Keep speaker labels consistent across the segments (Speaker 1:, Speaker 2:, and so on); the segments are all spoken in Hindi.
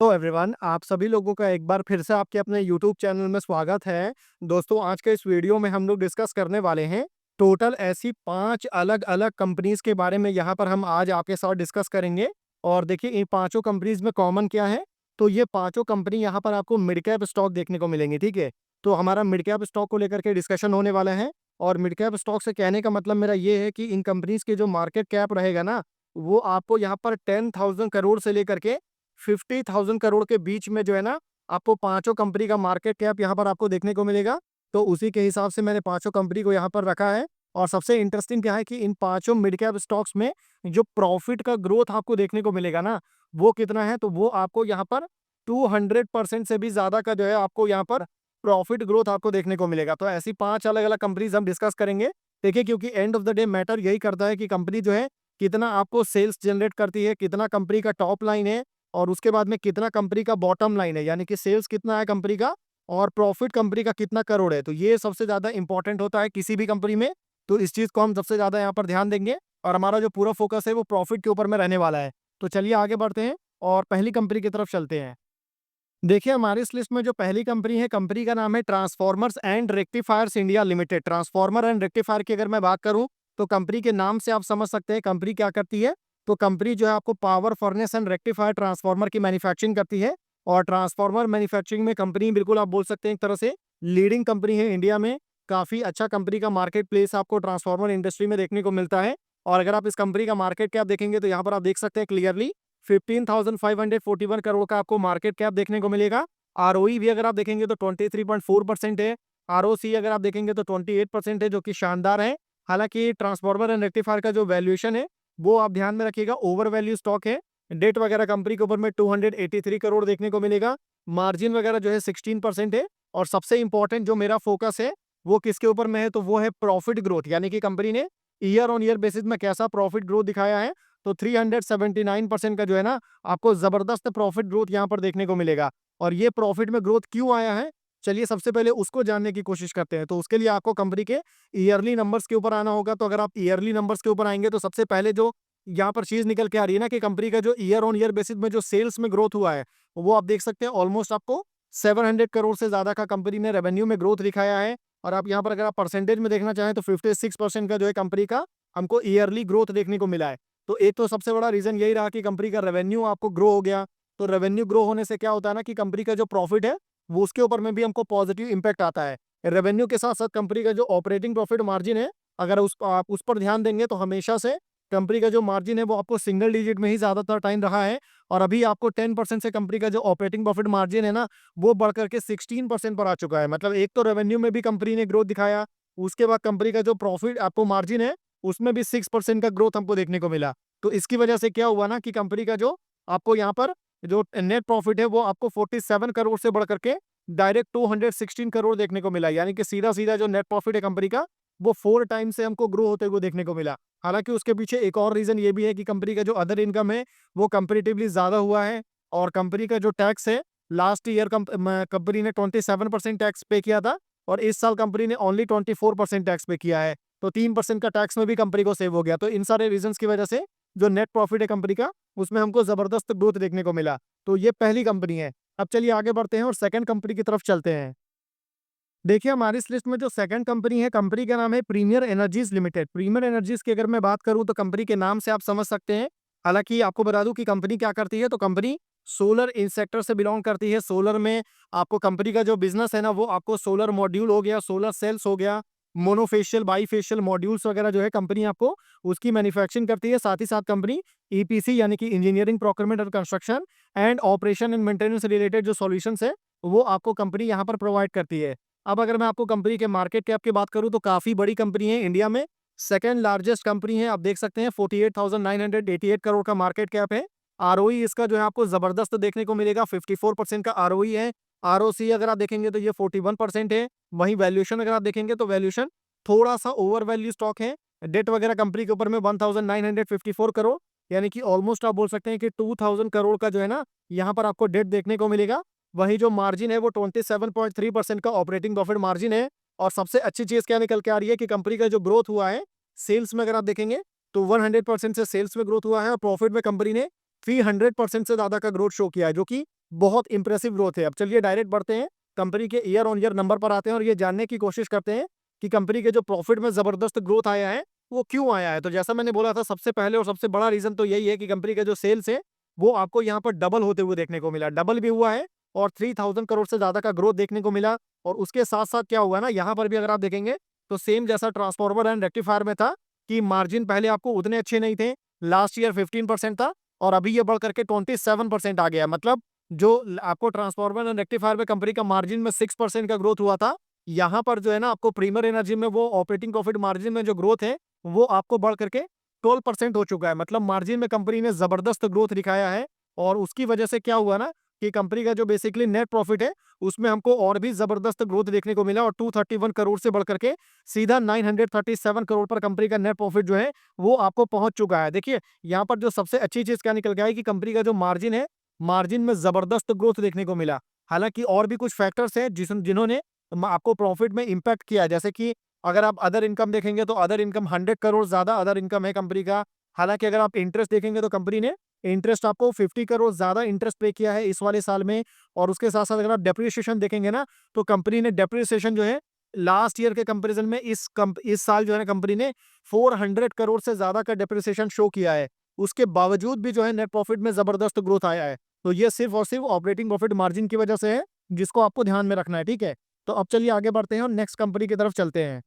Speaker 1: तो एवरीवन, आप सभी लोगों का एक बार फिर से आपके अपने यूट्यूब चैनल में स्वागत है। दोस्तों, आज के इस वीडियो में हम लोग डिस्कस करने वाले हैं टोटल ऐसी 5 अलग-अलग कंपनीज़ के बारे में यहाँ पर हम आज आपके साथ डिस्कस करेंगे। और देखिए इन पाँचों कंपनीज़ में कॉमन क्या है? तो ये पाँचों कंपनी यहाँ पर आपको मिड कैप स्टॉक देखने को मिलेंगी, ठीक है? तो हमारा मिड कैप स्टॉक को लेकर के डिस्कशन होने वाला है। और मिड कैप स्टॉक से कहने का मतलब मेरा ये है कि इन कंपनीज़ के जो मार्केट कैप रहेगा ना, वो आपको यहाँ पर 10,000 करोड़ से लेकर के 50,000 करोड़ के बीच में जो है ना, आपको पाँचों कंपनी का मार्केट कैप यहाँ पर आपको देखने को मिलेगा। तो उसी के हिसाब से मैंने पाँचों कंपनी को यहाँ पर रखा है। और सबसे इंटरेस्टिंग क्या है कि इन पाँचों मिड कैप स्टॉक्स में जो प्रॉफिट का ग्रोथ आपको देखने को मिलेगा ना, वो कितना है? तो वो आपको यहाँ पर 200% से भी ज़्यादा का जो है आपको यहाँ पर प्रॉफिट ग्रोथ आपको देखने को मिलेगा। तो ऐसी 5 अलग-अलग कंपनीज़ हम डिस्कस करेंगे। देखिए, क्योंकि end of the day matter यही करता है कि कंपनी जो है, कितना आपको सेल्स जनरेट करती है, कितना कंपनी का टॉप लाइन है और उसके बाद में कितना कंपनी का बॉटम लाइन है, यानी कि सेल्स कितना है कंपनी का और प्रॉफिट कंपनी का कितना करोड़ है। तो ये सबसे ज़्यादा इंपॉर्टेंट होता है किसी भी कंपनी में। तो इस चीज़ को हम सबसे ज़्यादा यहाँ पर ध्यान देंगे और हमारा जो पूरा फोकस है वो प्रॉफिट के ऊपर में रहने वाला है। तो चलिए आगे बढ़ते हैं और पहली कंपनी की तरफ चलते हैं। देखिए, हमारी इस लिस्ट में जो पहली कंपनी है, कंपनी का नाम है transformers and rectifiers India limited. Transformer and rectifier की अगर मैं बात करूं, तो कंपनी के नाम से आप समझ सकते हैं कंपनी क्या करती है। तो कंपनी जो है आपको power furnace and rectifier transformer की मैन्युफैक्चरिंग करती है। और ट्रांसफॉर्मर मैन्युफैक्चरिंग में कंपनी बिल्कुल आप बोल सकते हैं एक तरह से लीडिंग कंपनी है इंडिया में। काफ़ी अच्छा कंपनी का मार्केट प्लेस आपको ट्रांसफॉर्मर इंडस्ट्री में देखने को मिलता है। और अगर आप इस कंपनी का मार्केट कैप देखेंगे तो यहाँ पर आप देख सकते हैं क्लियरली 15,541 करोड़ का आपको मार्केट कैप देखने को मिलेगा। आरओई भी अगर आप देखेंगे तो 23.4% है। आरओसी अगर आप देखेंगे तो 28% है, जो कि शानदार है। हालांकि ट्रांसफार्मर एंड रेक्टिफायर का जो वैल्यूएशन है, वो आप ध्यान में रखिएगा, ओवर वैल्यू स्टॉक है। डेट वगैरह कंपनी के ऊपर में 283 करोड़ देखने को मिलेगा। मार्जिन वगैरह जो है 16% है। और सबसे इंपॉर्टेंट जो मेरा फोकस है वो किसके ऊपर में है, तो वो है प्रॉफिट ग्रोथ, यानी कि कंपनी ने ईयर ऑन ईयर बेसिस में कैसा प्रॉफिट ग्रोथ दिखाया है। तो 379% का जो है ना, आपको जबरदस्त प्रॉफिट ग्रोथ यहाँ पर देखने को मिलेगा। और ये प्रॉफिट में ग्रोथ क्यों आया है? चलिए सबसे पहले उसको जानने की कोशिश करते हैं। तो उसके लिए आपको कंपनी के ईयरली नंबर्स के ऊपर आना होगा। तो अगर आप ईयरली नंबर्स के ऊपर आएँगे तो सबसे पहले जो यहाँ पर चीज़ निकल के आ रही है ना, कि कंपनी का जो ईयर ऑन ईयर बेसिस में जो सेल्स में ग्रोथ हुआ है, वो आप देख सकते हैं ऑलमोस्ट आपको 700 करोड़ से ज़्यादा का कंपनी ने रेवेन्यू में ग्रोथ दिखाया है। और आप यहाँ पर अगर आप परसेंटेज में देखना चाहें तो 56% का जो है कंपनी का हमको ईयरली ग्रोथ देखने को मिला है। तो एक तो सबसे बड़ा रीज़न यही रहा कि कंपनी का रेवेन्यू आपको ग्रो हो गया। तो रेवेन्यू ग्रो होने से क्या होता है ना, कि कंपनी का जो प्रॉफिट है, वो उसके ऊपर में भी हमको पॉजिटिव इम्पैक्ट आता है। रेवेन्यू के साथ-साथ कंपनी का जो ऑपरेटिंग प्रॉफिट मार्जिन है, अगर आप उस पर ध्यान देंगे तो हमेशा से कंपनी का जो मार्जिन है वो आपको सिंगल डिजिट में ही ज़्यादातर टाइम रहा है। और अभी आपको 10% से कंपनी का जो ऑपरेटिंग प्रॉफिट मार्जिन है ना, वो बढ़ कर के 16% पर आ चुका है। मतलब एक तो रेवेन्यू में भी कंपनी ने ग्रोथ दिखाया, उसके बाद कंपनी का जो प्रॉफिट आपको मार्जिन है, उसमें भी 6% का ग्रोथ हमको देखने को मिला। तो इसकी वजह से क्या हुआ ना, कि कंपनी का जो आपको यहाँ पर जो नेट प्रॉफिट है वो आपको 47 करोड़ से बढ़ करके डायरेक्ट 216 करोड़ देखने को मिला। यानी कि सीधा-सीधा जो नेट प्रॉफिट है कंपनी का, वो 4 टाइम से हमको ग्रो होते हुए देखने को मिला। हालाँकि उसके पीछे एक और रीज़न ये भी है कि कंपनी का जो अदर इनकम है, वो कंपैरेटिवली ज़्यादा हुआ है। और कंपनी का जो टैक्स है, लास्ट ईयर कंपनी ने 27% टैक्स पे किया था और इस साल कंपनी ने ओनली 24% टैक्स पे किया है। तो 3% का टैक्स में भी कंपनी को सेव हो गया। तो इन सारे रीज़न्स की वजह से जो नेट प्रॉफिट है कंपनी का, उसमें हमको ज़बरदस्त ग्रोथ देखने को मिला। तो ये पहली कंपनी है। अब चलिए आगे बढ़ते हैं और सेकंड कंपनी की तरफ चलते हैं। देखिए, हमारी इस लिस्ट में जो सेकंड कंपनी है, कंपनी का नाम है Premier Energies Limited. Premier Energies की अगर मैं बात करूँ तो कंपनी के नाम से आप समझ सकते हैं। हालाँकि आपको बता दूँ कि कंपनी क्या करती है, तो कंपनी सोलर इन सेक्टर से बिलॉन्ग करती है। सोलर में आपको कंपनी का जो बिज़नेस है ना, वो आपको सोलर मॉड्यूल हो गया, सोलर सेल्स हो गया, मोनोफेशियल, बाइफेशियल मॉड्यूल्स वगैरह जो है कंपनी आपको उसकी मैन्युफैक्चरिंग करती है। साथ ही साथ कंपनी ईपीसी यानी कि इंजीनियरिंग, प्रोक्योरमेंट और construction and operation and maintenance related जो सॉल्यूशंस है, वो आपको कंपनी यहाँ पर प्रोवाइड करती है। अब अगर मैं आपको कंपनी के मार्केट कैप की बात करूँ तो काफ़ी बड़ी कंपनी है इंडिया में, सेकंड लार्जेस्ट कंपनी है। आप देख सकते हैं 48,988 करोड़ का मार्केट कैप है। आरओई इसका जो है आपको ज़बरदस्त देखने को मिलेगा, 54% का आरओई है। आरओसी अगर आप देखेंगे तो ये 41% है। वहीं वैल्यूएशन अगर आप देखेंगे तो वैल्यूएशन थोड़ा-सा ओवर वैल्यू स्टॉक है। डेट वगैरह कंपनी के ऊपर में 1954 करोड़, यानी कि ऑलमोस्ट आप बोल सकते हैं कि 2000 करोड़ का जो है ना, यहाँ पर आपको डेट देखने को मिलेगा। वहीं जो मार्जिन है वो 27.3% का ऑपरेटिंग प्रॉफिट मार्जिन है। और सबसे अच्छी चीज़ क्या निकल के आ रही है कि कंपनी का जो ग्रोथ हुआ है, सेल्स में अगर आप देखेंगे तो 100% से सेल्स में ग्रोथ हुआ है और प्रॉफिट में कंपनी ने 300% से ज़्यादा का ग्रोथ शो किया है, जो कि बहुत इंप्रेसिव ग्रोथ है। अब चलिए डायरेक्ट बढ़ते हैं, कंपनी के ईयर ऑन ईयर नंबर पर आते हैं और ये जानने की कोशिश करते हैं कि कंपनी के जो प्रॉफिट में ज़बरदस्त ग्रोथ आया है, वो क्यों आया है? तो जैसा मैंने बोला था, सबसे पहले और सबसे बड़ा रीज़न तो यही है कि कंपनी का जो सेल्स है, वो आपको यहाँ पर डबल होते हुए देखने को मिला। डबल भी हुआ है और 3000 करोड़ से ज़्यादा का ग्रोथ देखने को मिला। और उसके साथ-साथ क्या हुआ ना, यहाँ पर भी अगर आप देखेंगे, तो सेम जैसा ट्रांसफार्मर एंड रेक्टिफायर में था कि मार्जिन पहले आपको उतने अच्छे नहीं थे। लास्ट ईयर 15% था और अभी ये बढ़ करके 27% आ गया। मतलब जो आपको ट्रांसफार्मर एंड रेक्टिफायर में कंपनी का मार्जिन में 6% का ग्रोथ हुआ था, यहाँ पर जो है ना आपको प्रीमियर एनर्जी में वो ऑपरेटिंग प्रॉफिट मार्जिन में जो ग्रोथ है, वो आपको बढ़ करके 12% हो चुका है। मतलब मार्जिन में कंपनी ने जबरदस्त ग्रोथ दिखाया है। और उसकी वजह से क्या हुआ ना कि कंपनी का जो बेसिकली नेट प्रॉफिट है, उसमें हमको और भी जबरदस्त ग्रोथ देखने को मिला और 231 करोड़ से बढ़ करके सीधा 937 करोड़ पर कंपनी का नेट प्रॉफिट जो है, वो आपको पहुंच चुका है। देखिए, यहाँ पर जो सबसे अच्छी चीज क्या निकल के आई कि कंपनी का जो मार्जिन है, मार्जिन में जबरदस्त ग्रोथ देखने को मिला। हालांकि और भी कुछ फैक्टर्स हैं जिन्होंने आपको प्रॉफिट में इंपैक्ट किया, जैसे कि अगर आप अदर इनकम देखेंगे तो अदर इनकम 100 करोड़ ज्यादा अदर इनकम है कंपनी का। हालांकि अगर आप इंटरेस्ट देखेंगे तो कंपनी ने इंटरेस्ट आपको 50 करोड़ ज्यादा इंटरेस्ट पे किया है इस वाले साल में। और उसके साथ साथ अगर आप डेप्रिसिएशन देखेंगे ना, तो कंपनी ने डेप्रिसिएशन जो है लास्ट ईयर के कंपैरिजन में इस साल जो है ना कंपनी ने 400 करोड़ से ज्यादा का डेप्रिसिएशन शो किया है। उसके बावजूद भी जो है नेट प्रॉफिट में जबरदस्त ग्रोथ आया है। तो ये सिर्फ और सिर्फ ऑपरेटिंग प्रॉफिट मार्जिन की वजह से है, जिसको आपको ध्यान में रखना है। ठीक है, तो अब चलिए आगे बढ़ते हैं और नेक्स्ट कंपनी की तरफ चलते हैं।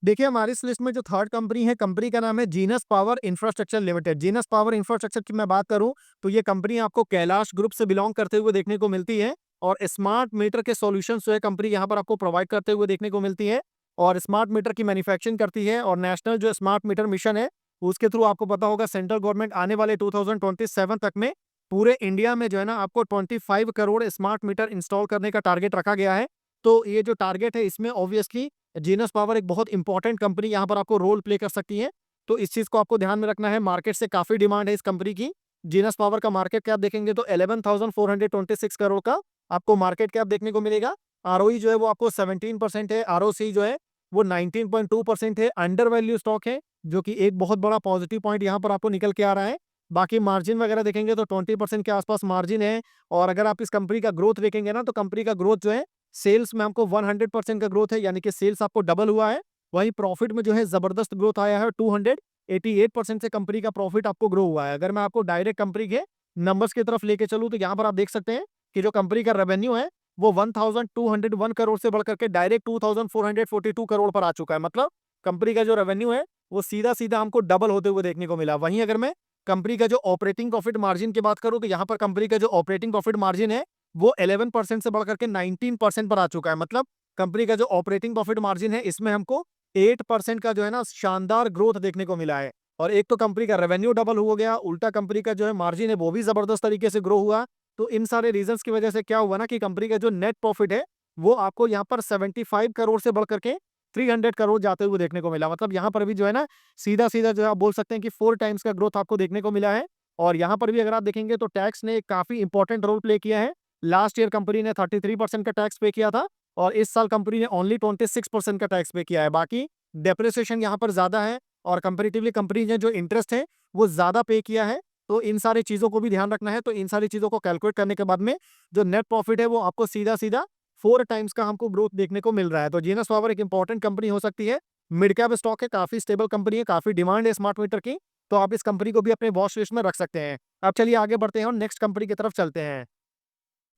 Speaker 1: देखिए, हमारी इस लिस्ट में जो थर्ड कंपनी है, कंपनी का नाम है genus power infrastructure limited. Genus power infrastructure की मैं बात करूं तो ये कंपनी आपको कैलाश ग्रुप से बिलोंग करते हुए देखने को मिलती है। और स्मार्ट मीटर के सॉल्यूशंस जो है कंपनी यहाँ पर आपको प्रोवाइड करते हुए देखने को मिलती है। और स्मार्ट मीटर की मैन्युफैक्चरिंग करती है। और नेशनल जो स्मार्ट मीटर मिशन है, उसके थ्रू आपको पता होगा सेंट्रल गवर्नमेंट आने वाले 2027 तक में पूरे इंडिया में जो है ना आपको 25 करोड़ स्मार्ट मीटर इंस्टॉल करने का टारगेट रखा गया है। तो ये जो टारगेट है, इसमें ऑब्वियसली जीनस पावर एक बहुत इंपॉर्टेंट कंपनी यहाँ पर आपको रोल प्ले कर सकती है। तो इस चीज को आपको ध्यान में रखना है। मार्केट से काफी डिमांड है इस कंपनी की। जीनस पावर का मार्केट कैप देखेंगे तो 11,426 करोड़ का आपको मार्केट कैप देखने को मिलेगा। आरओई जो है वो आपको 17% है। आरओसी जो है वो 19.2% है। अंडर वैल्यू स्टॉक है, जो कि एक बहुत बड़ा पॉजिटिव पॉइंट यहाँ पर आपको निकल के आ रहा है। बाकी मार्जिन वगैरह देखेंगे तो 20% के आसपास मार्जिन है। और अगर आप इस कंपनी का ग्रोथ देखेंगे ना, तो कंपनी का ग्रोथ जो है सेल्स में हमको 100% का ग्रोथ है, यानी कि सेल्स आपको डबल हुआ है। वहीं प्रॉफिट में जो है जबरदस्त ग्रोथ आया है, 288% से कंपनी का प्रॉफिट आपको ग्रो हुआ है। अगर मैं आपको डायरेक्ट कंपनी के नंबर्स की तरफ लेके चलूं तो यहाँ पर आप देख सकते हैं कि जो कंपनी का रेवेन्यू है, वो 1201 करोड़ से बढ़कर के डायरेक्ट 2442 करोड़ पर आ चुका है। मतलब कंपनी का जो रेवेन्यू है, वो सीधा सीधा हमको डबल होते हुए देखने को मिला। वहीं अगर मैं कंपनी का जो ऑपरेटिंग प्रॉफिट मार्जिन की बात करूं तो यहाँ पर कंपनी का जो ऑपरेटिंग प्रॉफिट मार्जिन है, वो 11% से बढ़कर के 19% पर आ चुका है। मतलब कंपनी का जो ऑपरेटिंग प्रॉफिट मार्जिन है, इसमें हमको 8% का जो है ना शानदार ग्रोथ देखने को मिला है। और एक तो कंपनी का रेवेन्यू डबल हो गया, उल्टा कंपनी का जो है मार्जिन है वो भी जबरदस्त तरीके से ग्रो हुआ। तो इन सारे रीजंस की वजह से क्या हुआ ना कि कंपनी का जो नेट प्रॉफिट है, वो आपको यहाँ पर 75 करोड़ से बढ़कर के 300 करोड़ जाते हुए देखने को मिला। मतलब यहाँ पर भी जो है ना सीधा सीधा जो है आप बोल सकते हैं कि 4 टाइम्स का ग्रोथ आपको देखने को मिला है। और यहाँ पर भी अगर आप देखेंगे तो टैक्स ने काफी इंपॉर्टेंट रोल प्ले किया है। लास्ट ईयर कंपनी ने 33% का टैक्स पे किया था और इस साल कंपनी ने ओनली 26% का टैक्स पे किया है। बाकी डेप्रिसिएशन यहाँ पर ज्यादा है और कंपेरेटिवली कंपनी ने जो इंटरेस्ट है वो ज्यादा पे किया है। तो इन सारी चीजों को भी ध्यान रखना है। तो इन सारी चीजों को कैलकुलेट करने के बाद में जो नेट प्रॉफिट है, वो आपको सीधा सीधा 4 टाइम्स का हमको ग्रोथ देखने को मिल रहा है। तो जीनस पावर एक इंपॉर्टेंट कंपनी हो सकती है। मिड कैप स्टॉक है, काफी स्टेबल कंपनी है, काफी डिमांड है स्मार्ट मीटर की। तो आप इस कंपनी को भी अपने वॉच लिस्ट में रख सकते हैं। अब चलिए आगे बढ़ते हैं और नेक्स्ट कंपनी की तरफ चलते हैं।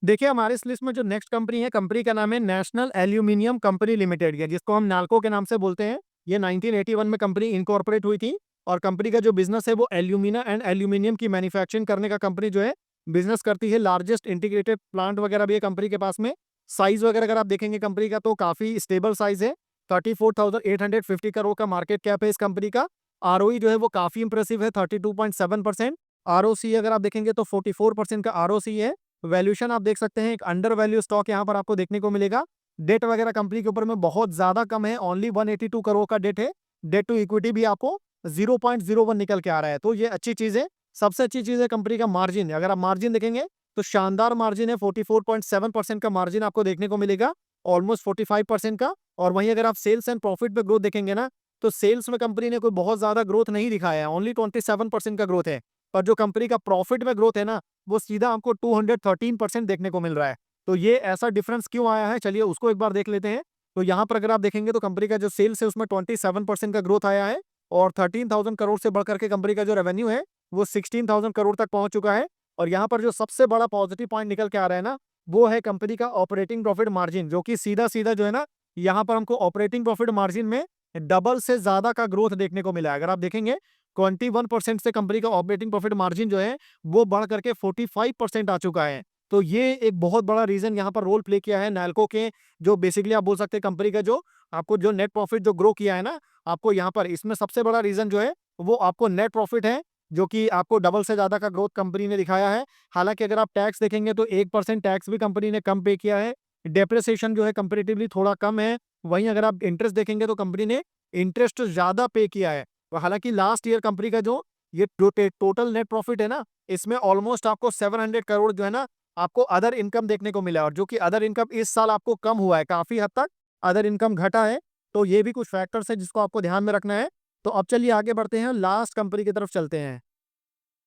Speaker 1: देखिए, हमारे इस लिस्ट में जो नेक्स्ट कंपनी है, कंपनी का नाम है नेशनल एल्यूमिनियम कंपनी लिमिटेड, है जिसको हम नाल्को के नाम से बोलते हैं। ये 1981 में कंपनी इनकॉर्पोरेट हुई थी। और कंपनी का जो बिजनेस है वो एल्यूमिना एंड एल्यूमिनियम की मैन्युफैक्चरिंग करने का कंपनी जो है बिजनेस करती है। लार्जेस्ट इंटीग्रेटेड प्लांट वगैरह भी है कंपनी के पास में। साइज वगैरह अगर आप देखेंगे कंपनी का, तो काफी स्टेबल साइज है। 34,850 करोड़ का मार्केट कैप है इस कंपनी का। आरओई जो है वो काफी इंप्रेसिव है, 32.7%। आरओसी अगर आप देखेंगे तो 44% का आरओसी है। वैल्यूएशन आप देख सकते हैं, एक अंडर वैल्यू स्टॉक यहाँ पर आपको देखने को मिलेगा। डेट वगैरह कंपनी के ऊपर में बहुत ज्यादा कम है, ओनली 182 करोड़ का डेट है। डेट टू इक्विटी भी आपको 0.01 निकल के आ रहा है, तो ये अच्छी चीज है। सबसे अच्छी चीज है कंपनी का मार्जिन। अगर आप मार्जिन देखेंगे तो शानदार मार्जिन है, 44.7% का मार्जिन आपको देखने को मिलेगा, ऑलमोस्ट 45% का। और वहीं अगर आप सेल्स एंड प्रॉफिट पे ग्रोथ देखेंगे ना, तो सेल्स में कंपनी ने कोई बहुत ज्यादा ग्रोथ नहीं दिखाया है, ओनली 27% का ग्रोथ है। पर जो कंपनी का प्रॉफिट में ग्रोथ है ना, वो सीधा हमको 213% देखने को मिल रहा है। तो ये ऐसा डिफरेंस क्यों आया है, चलिए उसको एक बार देख लेते हैं। तो यहाँ पर अगर आप देखेंगे तो कंपनी का जो सेल्स है उसमें 27% का ग्रोथ आया है और 13,000 करोड़ से बढ़कर के कंपनी का जो रेवेन्यू है वो 16,000 करोड़ तक पहुंच चुका है। और यहाँ पर जो सबसे बड़ा पॉजिटिव पॉइंट निकल के आ रहा है ना, वो है कंपनी का ऑपरेटिंग प्रॉफिट मार्जिन, जो कि सीधा सीधा जो है ना, यहाँ पर हमको ऑपरेटिंग प्रॉफिट मार्जिन में डबल से ज्यादा का ग्रोथ देखने को मिला है। अगर आप देखेंगे 21% से कंपनी का ऑपरेटिंग प्रॉफिट मार्जिन जो है वो बढ़ करके 45% आ चुका है। तो ये एक बहुत बड़ा रीजन यहाँ पर रोल प्ले किया है नैल्को के, जो बेसिकली आप बोल सकते हैं कंपनी का जो आपको जो नेट प्रॉफिट जो ग्रो किया है ना, आपको यहाँ पर इसमें सबसे बड़ा रीजन जो है वो आपको नेट प्रॉफिट है, जो कि आपको डबल से ज्यादा का ग्रोथ कंपनी ने दिखाया है। हालांकि अगर आप टैक्स देखेंगे तो 1% टैक्स भी कंपनी ने कम पे किया है, डेप्रिसिएशन जो है कंपेरेटिवली थोड़ा कम है। वहीं अगर आप इंटरेस्ट देखेंगे तो कंपनी ने इंटरेस्ट ज्यादा पे किया है। हालांकि लास्ट ईयर कंपनी का जो ये टोटल नेट प्रॉफिट है ना, इसमें ऑलमोस्ट आपको 700 करोड़ जो है ना आपको अदर इनकम देखने को मिला है, और जो कि अदर इनकम इस साल आपको कम हुआ है, काफी हद तक अदर इनकम घटा है। तो ये भी कुछ फैक्टर्स है जिसको आपको ध्यान में रखना है। तो अब चलिए आगे बढ़ते हैं, लास्ट कंपनी की तरफ चलते हैं।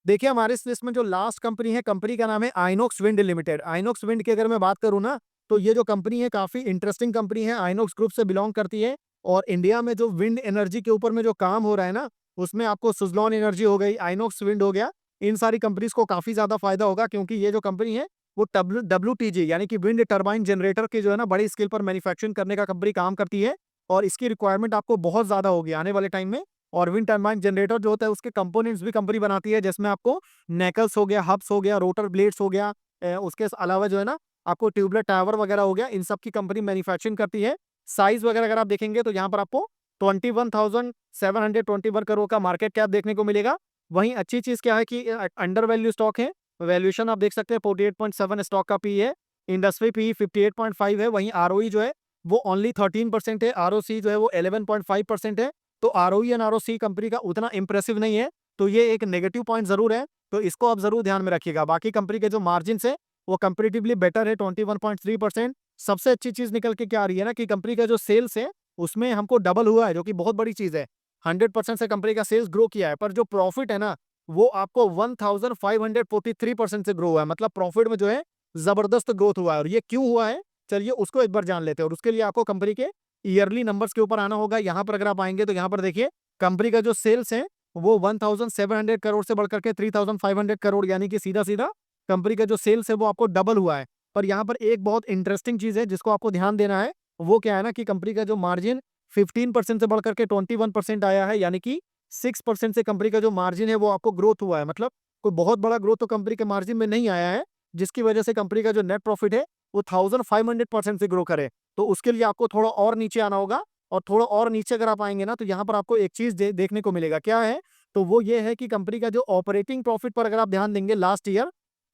Speaker 1: देखिए हमारे इस लिस्ट में जो लास्ट कंपनी है, कंपनी का नाम है INOX wind limited. INOX wind की अगर मैं बात करूं ना, तो ये जो कंपनी है काफी इंटरेस्टिंग कंपनी है, आइनॉक्स ग्रुप से बिलोंग करती है। और इंडिया में जो विंड एनर्जी के ऊपर में जो काम हो रहा है ना, उसमें आपको सुजलॉन एनर्जी हो गई, आइनॉक्स विंड हो गया, इन सारी कंपनीज को काफी ज्यादा फायदा होगा, क्योंकि ये जो कंपनी है वो WTG यानी कि विंड टर्बाइन जनरेटर के जो है ना बड़ी स्केल पर मैन्युफैक्चरिंग करने का कंपनी काम करती है। और इसकी रिक्वायरमेंट आपको बहुत ज्यादा होगी आने वाले टाइम में। और विंड टर्बाइन जनरेटर जो होता है उसके कंपोनेंट्स भी कंपनी बनाती है, जिसमें आपको नेकल्स हो गया, हब्स हो गया, रोटर ब्लेड्स हो गया, उसके अलावा जो है ना आपको ट्यूबलेट टावर वगैरह हो गया, इन सब की कंपनी मैन्युफैक्चरिंग करती है। साइज वगैरह अगर आप देखेंगे तो यहाँ पर आपको 21,721 करोड़ का मार्केट कैप देखने को मिलेगा। वहीं अच्छी चीज क्या है कि अंडर वैल्यू स्टॉक है। वैल्यूएशन आप देख सकते हैं 48.7 स्टॉक का पी है, इंडस्ट्री पी 58.5 है। वहीं आरओई जो है वो ओनली 13% है, आरओसी जो है वो 11.5% है। तो आरओई एंड आरओसी कंपनी का उतना इंप्रेसिव नहीं है, तो ये एक नेगेटिव पॉइंट जरूर है, तो इसको आप जरूर ध्यान में रखिएगा। बाकी कंपनी के जो मार्जिन है वो कंपेरेटिवली बेटर है, 21.3%। सबसे अच्छी चीज निकल के क्या आ रही है ना कि कंपनी का जो सेल्स है उसमें हमको डबल हुआ है, जो कि बहुत बड़ी चीज है। 100% से कंपनी का सेल्स ग्रो किया है, पर जो प्रॉफिट है ना वो आपको 1543% से ग्रो हुआ है। मतलब प्रॉफिट में जो है जबरदस्त ग्रोथ हुआ है। और ये क्यों हुआ है, चलिए उसको एक बार जान लेते हैं। और उसके लिए आपको कंपनी के ईयरली नंबर्स के ऊपर आना होगा। यहाँ पर अगर आप आएंगे तो यहाँ पर देखिए कंपनी का जो सेल्स है वो 1700 करोड़ से बढ़कर के 3500 करोड़, यानी कि सीधा सीधा कंपनी का जो सेल्स है वो आपको डबल हुआ है। पर यहाँ पर एक बहुत इंटरेस्टिंग चीज है जिसको आपको ध्यान देना है, वो क्या है ना कि कंपनी का जो मार्जिन 15% से बढ़कर के 21% आया है, यानी कि 6% से कंपनी का जो मार्जिन है वो आपको ग्रोथ हुआ है। मतलब कोई बहुत बड़ा ग्रोथ तो कंपनी के मार्जिन में नहीं आया है, जिसकी वजह से कंपनी का जो नेट प्रॉफिट है वो 1500% से ग्रो करे। तो उसके लिए आपको थोड़ा और नीचे आना होगा। और थोड़ा और नीचे अगर आप आएंगे ना तो यहाँ पर आपको एक चीज देखने को मिलेगा, क्या है, तो वो ये है कि कंपनी का जो ऑपरेटिंग प्रॉफिट पर अगर आप ध्यान देंगे लास्ट ईयर,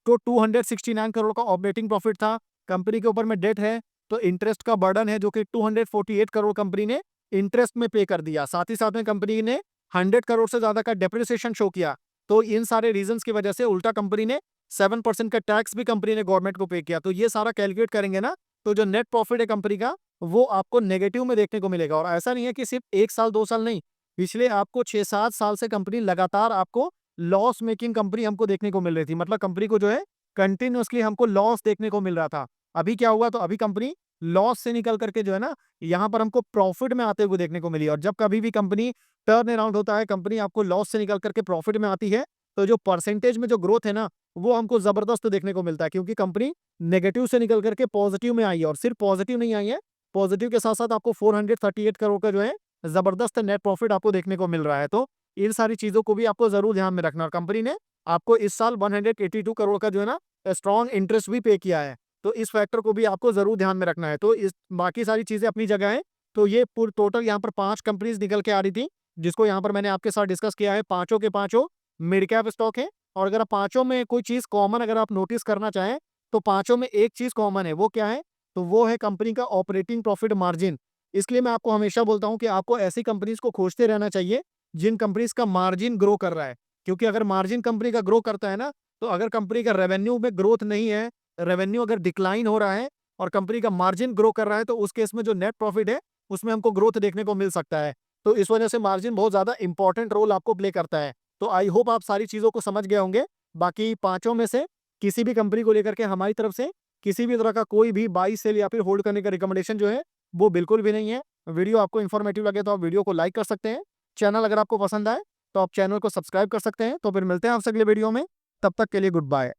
Speaker 1: तो 269 करोड़ का ऑपरेटिंग प्रॉफिट था। कंपनी के ऊपर में डेट है, तो इंटरेस्ट का बर्डन है जो कि 248 करोड़ कंपनी ने इंटरेस्ट में पे कर दिया। साथ ही साथ में कंपनी ने 100 करोड़ से ज्यादा का डेप्रिसिएशन शो किया। तो इन सारे रीजंस की वजह से उल्टा कंपनी ने 7% का टैक्स भी कंपनी ने गवर्नमेंट को पे किया। तो ये सारा कैलकुलेट करेंगे ना, तो जो नेट प्रॉफिट है कंपनी का वो आपको नेगेटिव में देखने को मिलेगा। और ऐसा नहीं है कि सिर्फ 1 साल 2 साल नहीं, पिछले आपको 6-7 साल से कंपनी लगातार आपको लॉस मेकिंग कंपनी हमको देखने को मिल रही थी। मतलब कंपनी को जो है कंटिन्यूअसली हमको लॉस देखने को मिल रहा था। अभी क्या हुआ, तो अभी कंपनी लॉस से निकल करके जो है ना यहाँ पर हमको प्रॉफिट में आते हुए देखने को मिली। और जब कभी भी कंपनी टर्न अराउंड होता है, कंपनी आपको लॉस से निकल करके प्रॉफिट में आती है, तो जो परसेंटेज में जो ग्रोथ है ना वो हमको जबरदस्त देखने को मिलता है, क्योंकि कंपनी नेगेटिव से निकल करके पॉजिटिव में आई है। और सिर्फ पॉजिटिव नहीं आई है, पॉजिटिव के साथ साथ आपको 438 करोड़ का जो है जबरदस्त नेट प्रॉफिट आपको देखने को मिल रहा है। तो इन सारी चीजों को भी आपको जरूर ध्यान में रखना। और कंपनी ने आपको इस साल 182 करोड़ का जो है ना स्ट्रॉन्ग इंटरेस्ट भी पे किया है। तो इस फैक्टर को भी आपको जरूर ध्यान में रखना है। तो इस बाकी सारी चीजें अपनी जगह है। तो ये पूरी टोटल यहाँ पर 5 कंपनीज निकल के आ रही थी, जिसको यहाँ पर मैंने आपके साथ डिस्कस किया है। पांचों के पांचों मिड कैप स्टॉक है। और अगर पांचों में कोई चीज कॉमन अगर आप नोटिस करना चाहें, तो पांचों में एक चीज कॉमन है, वो क्या है, तो वो है कंपनी का ऑपरेटिंग प्रॉफिट मार्जिन। इसलिए मैं आपको हमेशा बोलता हूं कि आपको ऐसी कंपनीज को खोजते रहना चाहिए जिन कंपनीज का मार्जिन ग्रो कर रहा है। क्योंकि अगर मार्जिन कंपनी का ग्रो करता है ना, तो अगर कंपनी का रेवेन्यू में ग्रोथ नहीं है, रेवेन्यू अगर डिक्लाइन हो रहा है और कंपनी का मार्जिन ग्रो कर रहा है, तो उस केस में जो नेट प्रॉफिट है उसमें हमको ग्रोथ देखने को मिल सकता है। तो इस वजह से मार्जिन बहुत ज्यादा इंपॉर्टेंट रोल आपको प्ले करता है। तो आई होप आप सारी चीज़ों को समझ गए होंगे। बाकी पाँचों में से किसी भी कंपनी को लेकर के हमारी तरफ से किसी भी तरह का कोई भी बाई, सेल या फिर होल्ड करने का रिकमेंडेशन जो है, वो बिल्कुल भी नहीं है। वीडियो आपको इन्फॉर्मेटिव लगे तो आप वीडियो को लाइक कर सकते हैं। चैनल अगर आपको पसंद आए तो आप चैनल को सब्सक्राइब कर सकते हैं। तो फिर मिलते हैं आपसे अगले वीडियो में। तब तक के लिए गुड बाय।